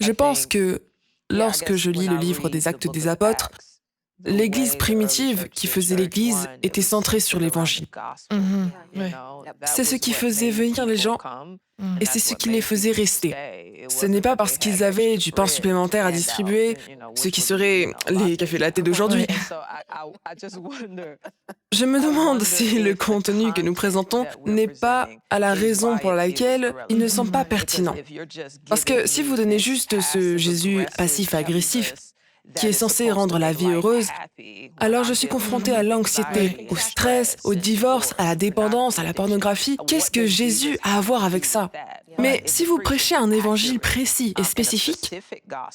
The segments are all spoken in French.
Je pense que lorsque je lis le livre des Actes des Apôtres, l'Église primitive qui faisait l'Église était centrée sur l'Évangile. Mhm. Ouais. C'est ce qui faisait venir les gens Mm. et c'est ce qui les faisait rester. Ce n'est pas parce qu'ils avaient du pain supplémentaire à distribuer, ce qui serait les cafés latte d'aujourd'hui. Ouais. Je me demande si le contenu que nous présentons n'est pas à la raison pour laquelle il ne semble pas pertinent. Parce que si vous donnez juste ce Jésus passif-agressif qui est censé rendre la vie heureuse, alors je suis confrontée à l'anxiété, au stress, au divorce, à la dépendance, à la pornographie. Qu'est-ce que Jésus a à voir avec ça? Mais si vous prêchez un évangile précis et spécifique,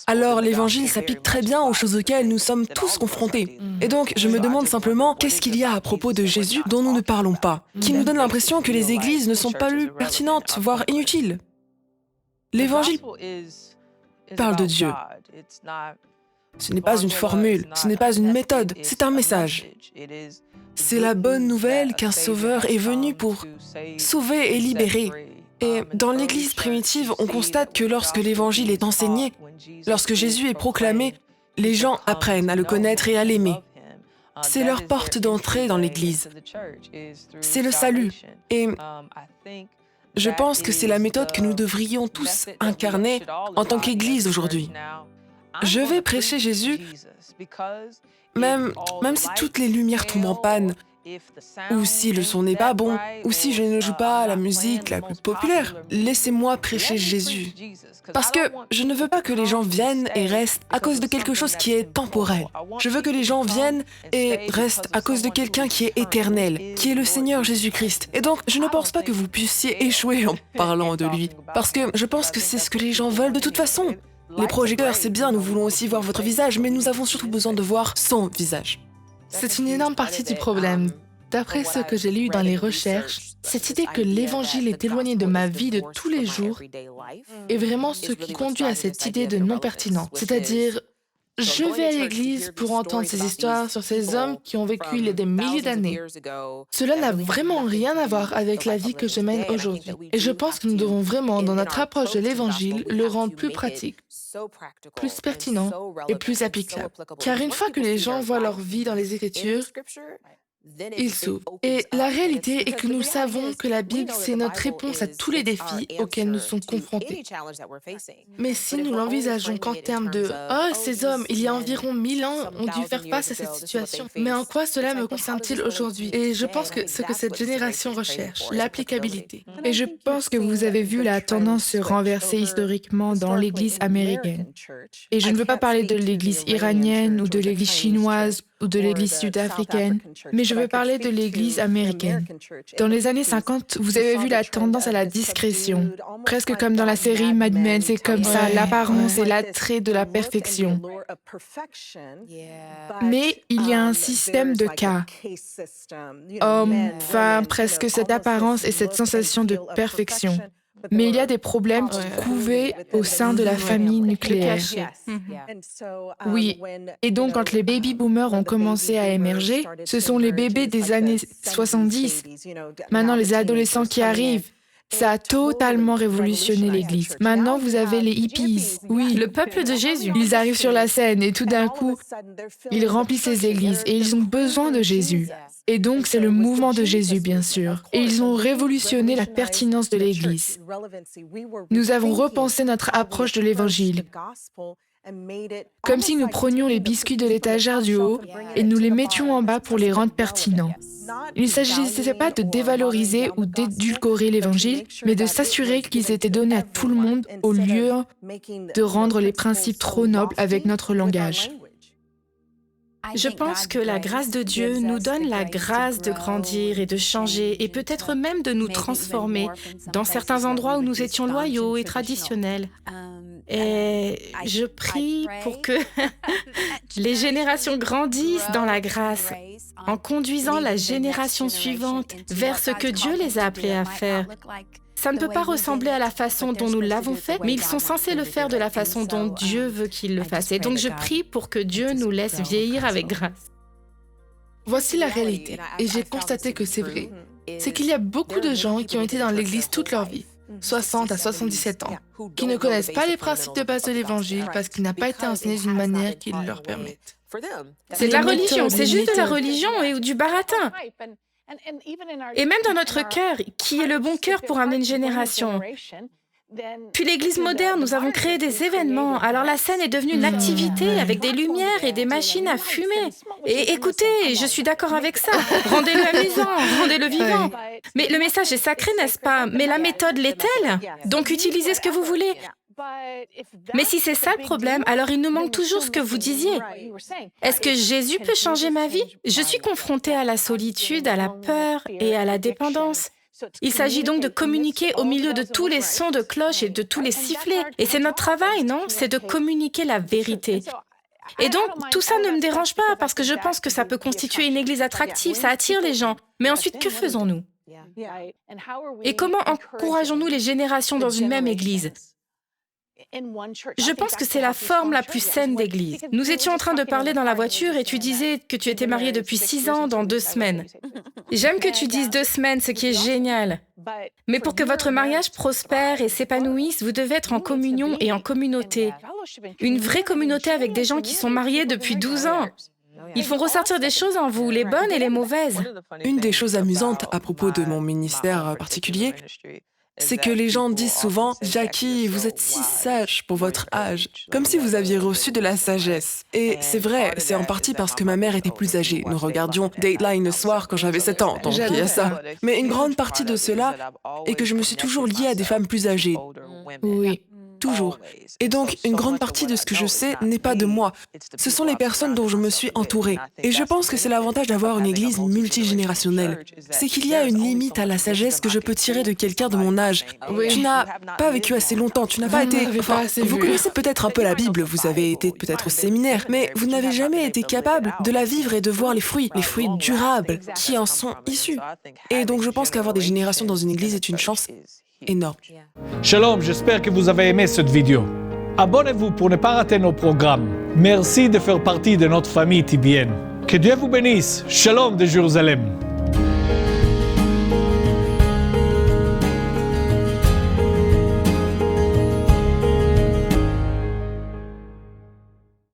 alors l'évangile s'applique très bien aux choses auxquelles nous sommes tous confrontés. Et donc, je me demande simplement qu'est-ce qu'il y a à propos de Jésus dont nous ne parlons pas, qui nous donne l'impression que les églises ne sont pas plus pertinentes, voire inutiles. L'évangile parle de Dieu. Ce n'est pas une formule, ce n'est pas une méthode, c'est un message. C'est la bonne nouvelle qu'un sauveur est venu pour sauver et libérer. Et dans l'Église primitive, on constate que lorsque l'Évangile est enseigné, lorsque Jésus est proclamé, les gens apprennent à le connaître et à l'aimer. C'est leur porte d'entrée dans l'Église. C'est le salut. Et je pense que c'est la méthode que nous devrions tous incarner en tant qu'Église aujourd'hui. Je vais prêcher Jésus, même si toutes les lumières tombent en panne, ou si le son n'est pas bon, ou si je ne joue pas la musique la plus populaire. Laissez-moi prêcher Jésus. Parce que je ne veux pas que les gens viennent et restent à cause de quelque chose qui est temporel. Je veux que les gens viennent et restent à cause de quelqu'un qui est éternel, qui est le Seigneur Jésus-Christ. Et donc, je ne pense pas que vous puissiez échouer en parlant de lui. Parce que je pense que c'est ce que les gens veulent de toute façon. Les projecteurs, c'est bien, nous voulons aussi voir votre visage, mais nous avons surtout besoin de voir son visage. C'est une énorme partie du problème. D'après ce que j'ai lu dans les recherches, cette idée que l'Évangile est éloigné de ma vie de tous les jours est vraiment ce qui conduit à cette idée de non-pertinent. C'est-à-dire, je vais à l'église pour entendre ces histoires sur ces hommes qui ont vécu il y a des milliers d'années. Cela n'a vraiment rien à voir avec la vie que je mène aujourd'hui. Et je pense que nous devons vraiment, dans notre approche de l'Évangile, le rendre plus pratique, plus pertinent et plus applicable. Car une fois que les gens voient leur vie dans les Écritures, ils s'ouvrent. Et la réalité est que nous savons que la Bible, c'est notre réponse à tous les défis auxquels nous sommes confrontés. Mais si nous l'envisageons qu'en termes de « Oh, ces hommes, il y a environ 1000 ans, ont dû faire face à cette situation. Mais en quoi cela me concerne-t-il aujourd'hui ?» Et je pense que ce que cette génération recherche, l'applicabilité. Et je pense que vous avez vu la tendance se renverser historiquement dans l'Église américaine. Et je ne veux pas parler de l'Église iranienne ou de l'Église chinoise ou de l'Église sud-africaine, mais je veux parler de l'Église américaine. Dans les années 50, vous avez vu la tendance à la discrétion, presque comme dans la série Mad Men, c'est comme ça, Ouais, l'apparence ouais. et l'attrait de la perfection. Mais il y a un système de cas, enfin presque cette apparence et cette sensation de perfection. Mais il y a des problèmes qui Ouais. couvaient au sein de la famille nucléaire. Caché. Oui, et donc quand les baby boomers ont commencé à émerger, ce sont les bébés des années 70. Maintenant, les adolescents qui arrivent, ça a totalement révolutionné l'Église. Maintenant, vous avez les hippies. Oui, Le peuple de Jésus. ils arrivent sur la scène et tout d'un coup, ils remplissent les églises et ils ont besoin de Jésus. Et donc, c'est le mouvement de Jésus, bien sûr. Et ils ont révolutionné la pertinence de l'Église. Nous avons repensé notre approche de l'Évangile, comme si nous prenions les biscuits de l'étagère du haut et nous les mettions en bas pour les rendre pertinents. Il ne s'agissait pas de dévaloriser ou d'édulcorer l'Évangile, mais de s'assurer qu'ils étaient donnés à tout le monde au lieu de rendre les principes trop nobles avec notre langage. Je pense que la grâce de Dieu nous donne la grâce de grandir et de changer et peut-être même de nous transformer dans certains endroits où nous étions loyaux et traditionnels. Et je prie pour que les générations grandissent dans la grâce en conduisant la génération suivante vers ce que Dieu les a appelés à faire. Ça ne peut pas ressembler à la façon dont nous l'avons fait, mais ils sont censés le faire de la façon dont Dieu veut qu'ils le fassent. Et donc je prie pour que Dieu nous laisse vieillir avec grâce. Voici la réalité, et j'ai constaté que c'est vrai. C'est qu'il y a beaucoup de gens qui ont été dans l'Église toute leur vie. 60 à 77 ans, qui ne connaissent pas les principes de base de l'Évangile parce qu'il n'a pas été enseigné d'une manière qui leur permette. C'est de la religion, c'est juste de la religion et du baratin. Et même dans notre cœur, qui est le bon cœur pour amener une génération? Puis l'Église moderne, nous avons créé des événements. Alors la scène est devenue une activité avec des lumières et des machines à fumer. Et écoutez, je suis d'accord avec ça. Rendez-le amusant, rendez-le vivant. Mais le message est sacré, n'est-ce pas? Mais la méthode l'est-elle? Donc utilisez ce que vous voulez. Mais si c'est ça le problème, alors il nous manque toujours ce que vous disiez. Est-ce que Jésus peut changer ma vie? Je suis confrontée à la solitude, à la peur et à la dépendance. Il s'agit donc de communiquer au milieu de tous les sons de cloche et de tous les sifflets. Et c'est notre travail, non? C'est de communiquer la vérité. Et donc, tout ça ne me dérange pas parce que je pense que ça peut constituer une église attractive, ça attire les gens. Mais ensuite, que faisons-nous? Et comment encourageons-nous les générations dans une même église? Je pense que c'est la forme la plus saine d'église. Nous étions en train de parler dans la voiture et tu disais que tu étais mariée depuis 6 ans dans 2 semaines. J'aime que tu dises 2 semaines, ce qui est génial. Mais pour que votre mariage prospère et s'épanouisse, vous devez être en communion et en communauté. Une vraie communauté avec des gens qui sont mariés depuis 12 ans. Ils font ressortir des choses en vous, les bonnes et les mauvaises. Une des choses amusantes à propos de mon ministère particulier, c'est que les gens disent souvent « Jackie, vous êtes si sage pour votre âge », comme si vous aviez reçu de la sagesse. Et c'est vrai, c'est en partie parce que ma mère était plus âgée. Nous regardions Dateline le soir quand j'avais 7 ans, donc il y a ça. Mais une grande partie de cela est que je me suis toujours liée à des femmes plus âgées. Oui. Toujours. Et donc, une grande partie de ce que je sais n'est pas de moi. Ce sont les personnes dont je me suis entourée. Et je pense que c'est l'avantage d'avoir une église multigénérationnelle. C'est qu'il y a une limite à la sagesse que je peux tirer de quelqu'un de mon âge. Oui. Tu n'as pas vécu assez longtemps, tu n'as pas été... vous connaissez peut-être un peu la Bible, vous avez été peut-être au séminaire, mais vous n'avez jamais été capable de la vivre et de voir les fruits durables qui en sont issus. Et donc, je pense qu'avoir des générations dans une église est une chance énorme. Shalom, j'espère que vous avez aimé cette vidéo. Abonnez-vous pour ne pas rater nos programmes. Merci de faire partie de notre famille TBN. Que Dieu vous bénisse. Shalom de Jérusalem.